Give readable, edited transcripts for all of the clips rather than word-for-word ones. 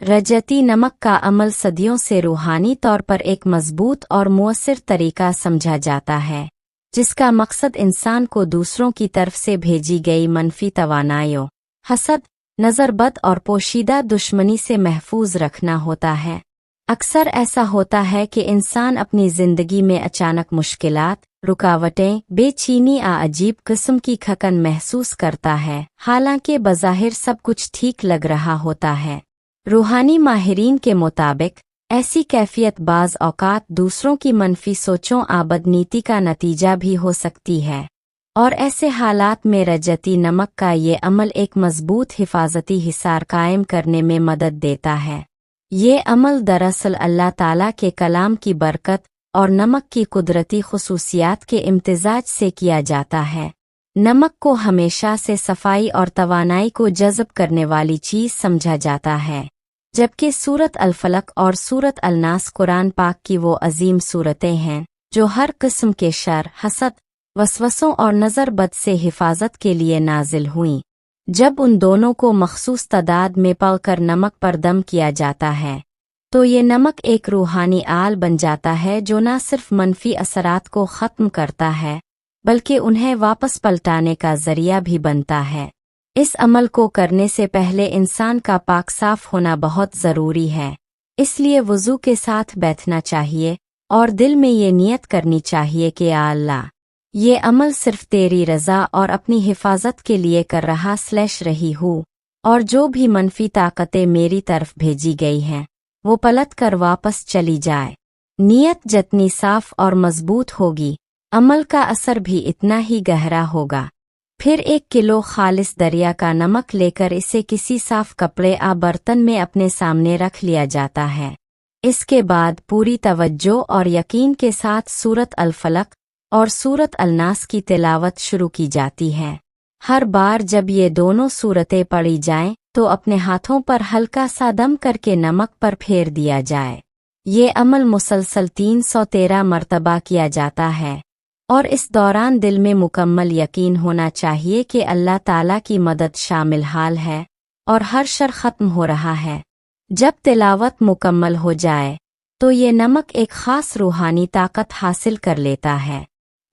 रजती नमक का अमल सदियों से रूहानी तौर पर एक मजबूत और मुअस्सिर तरीका समझा जाता है, जिसका मकसद इंसान को दूसरों की तरफ से भेजी गई मनफी तवानाइयों, हसद, नज़रबद और पोशीदा दुश्मनी से महफूज रखना होता है। अक्सर ऐसा होता है कि इंसान अपनी ज़िंदगी में अचानक मुश्किलात, रुकावटें, बेचैनी या अजीब किस्म की थकन महसूस करता है, हालांकि बज़ाहिर सब कुछ ठीक लग रहा होता है। रूहानी माहिरीन के मुताबिक ऐसी कैफियत बाज़ औक़ात दूसरों की मनफी सोचों या बदनीति का नतीजा भी हो सकती है, और ऐसे हालात में रजती नमक का ये अमल एक मजबूत हिफाजती हिसार कायम करने में मदद देता है। ये अमल दरअसल अल्लाह ताला के कलाम की बरकत और नमक की कुदरती खुसूसियात के इम्तिजाज से किया जाता है। नमक को हमेशा से सफाई और तवानाई को जज़ब करने वाली चीज़ समझा जाता है, जबकि सूरत अल-फलक और सूरत अल-नास कुरान पाक की वो अजीम सूरतें हैं जो हर किस्म के शर, हसद, वसवसों और नज़रबद से हिफाजत के लिए नाजिल हुईं। जब उन दोनों को मखसूस तादाद में पलकर नमक पर दम किया जाता है, तो ये नमक एक रूहानी आल बन जाता है जो न सिर्फ मनफी असरात को ख़त्म करता है, बल्कि उन्हें वापस पलटाने का ज़रिया भी बनता है। इस अमल को करने से पहले इंसान का पाक साफ होना बहुत ज़रूरी है, इसलिए वुज़ू के साथ बैठना चाहिए और दिल में ये नियत करनी चाहिए कि या अल्लाह, ये अमल सिर्फ तेरी रज़ा और अपनी हिफाजत के लिए कर रही हूँ, और जो भी मनफी ताकतें मेरी तरफ भेजी गई हैं वो पलट कर वापस चली जाए। नियत जितनी साफ और मजबूत होगी, अमल का असर भी इतना ही गहरा होगा। फिर 1 किलो खालिस दरिया का नमक लेकर इसे किसी साफ कपड़े या बर्तन में अपने सामने रख लिया जाता है। इसके बाद पूरी तवज्जो और यकीन के साथ सूरत अल-फलक और सूरत अल-नास की तिलावत शुरू की जाती है। हर बार जब ये दोनों सूरतें पढ़ी जाएं, तो अपने हाथों पर हल्का सा दम करके नमक पर फेर दिया जाए। ये अमल मुसलसल 313 मरतबा किया जाता है, और इस दौरान दिल में मुकम्मल यकीन होना चाहिए कि अल्लाह ताला की मदद शामिल हाल है और हर शर ख़त्म हो रहा है। जब तिलावत मुकम्मल हो जाए, तो ये नमक एक ख़ास रूहानी ताकत हासिल कर लेता है।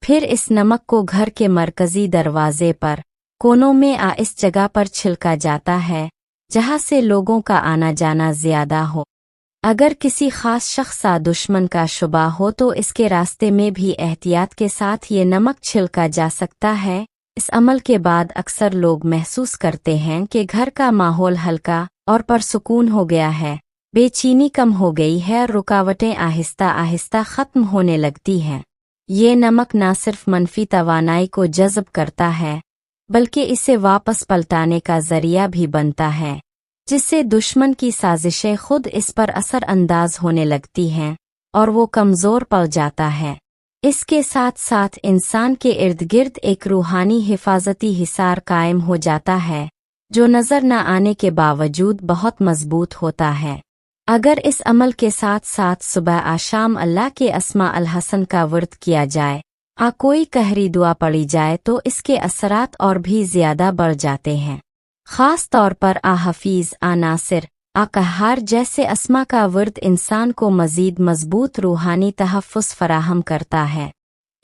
फिर इस नमक को घर के मरकज़ी दरवाजे पर, कोनों में या इस जगह पर छिड़का जाता है जहाँ से लोगों का आना जाना ज़्यादा हो। अगर किसी ख़ास शख्स या दुश्मन का शुबा हो तो इसके रास्ते में भी एहतियात के साथ ये नमक छिड़का जा सकता है। इस अमल के बाद अक्सर लोग महसूस करते हैं कि घर का माहौल हल्का और परसुकून हो गया है, बेचैनी कम हो गई है और रुकावटें आहिस्ता आहिस्ता ख़त्म होने लगती हैं। ये नमक न सिर्फ मनफी तवानाई को जज़ब करता है, बल्कि इसे वापस पलटाने का ज़रिया भी बनता है, जिससे दुश्मन की साजिशें खुद इस पर असर अंदाज होने लगती हैं और वो कमज़ोर पड़ जाता है। इसके साथ साथ इंसान के इर्द गिर्द एक रूहानी हिफाजती हिसार कायम हो जाता है, जो नज़र न आने के बावजूद बहुत मजबूत होता है। अगर इस अमल के साथ साथ सुबह आशाम अल्लाह के अस्मा अल हसन का वर्द किया जाए, कोई कहरी दुआ पढ़ी जाए, तो इसके असरात और भी ज़्यादा बढ़ जाते हैं। ख़ास तौर पर हफीज़, नासिर, कहहार जैसे अस्मा का वर्द इंसान को मज़ीद मजबूत रूहानी तहफ़्फ़ुज़ फराहम करता है।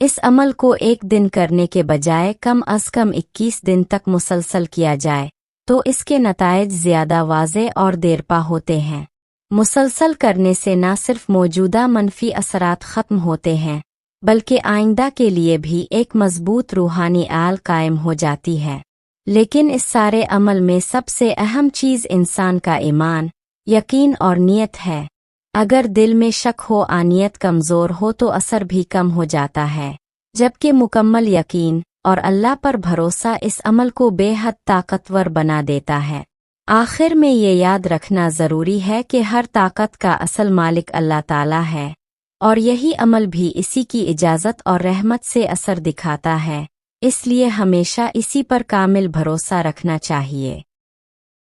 इस अमल को एक दिन करने के बजाय कम अज़ कम 21 दिन तक मुसलसल किया जाए, तो इसके नताइज ज़्यादा वाज़े और देरपा होते हैं। मुसलसल करने से न सिर्फ मौजूदा मनफी असरात ख़त्म होते हैं, बल्कि आइंदा के लिए भी एक मजबूत रूहानी आल कायम हो जाती है। लेकिन इस सारे अमल में सबसे अहम चीज़ इंसान का ईमान, यकीन और नियत है। अगर दिल में शक हो, नियत कमज़ोर हो, तो असर भी कम हो जाता है, जबकि मुकम्मल यकीन और अल्लाह पर भरोसा इस अमल को बेहद ताकतवर बना देता है। आखिर में ये याद रखना ज़रूरी है कि हर ताकत का असल मालिक अल्लाह ताला है, और यही अमल भी इसी की इजाज़त और रहमत से असर दिखाता है। इसलिए हमेशा इसी पर कामिल भरोसा रखना चाहिए।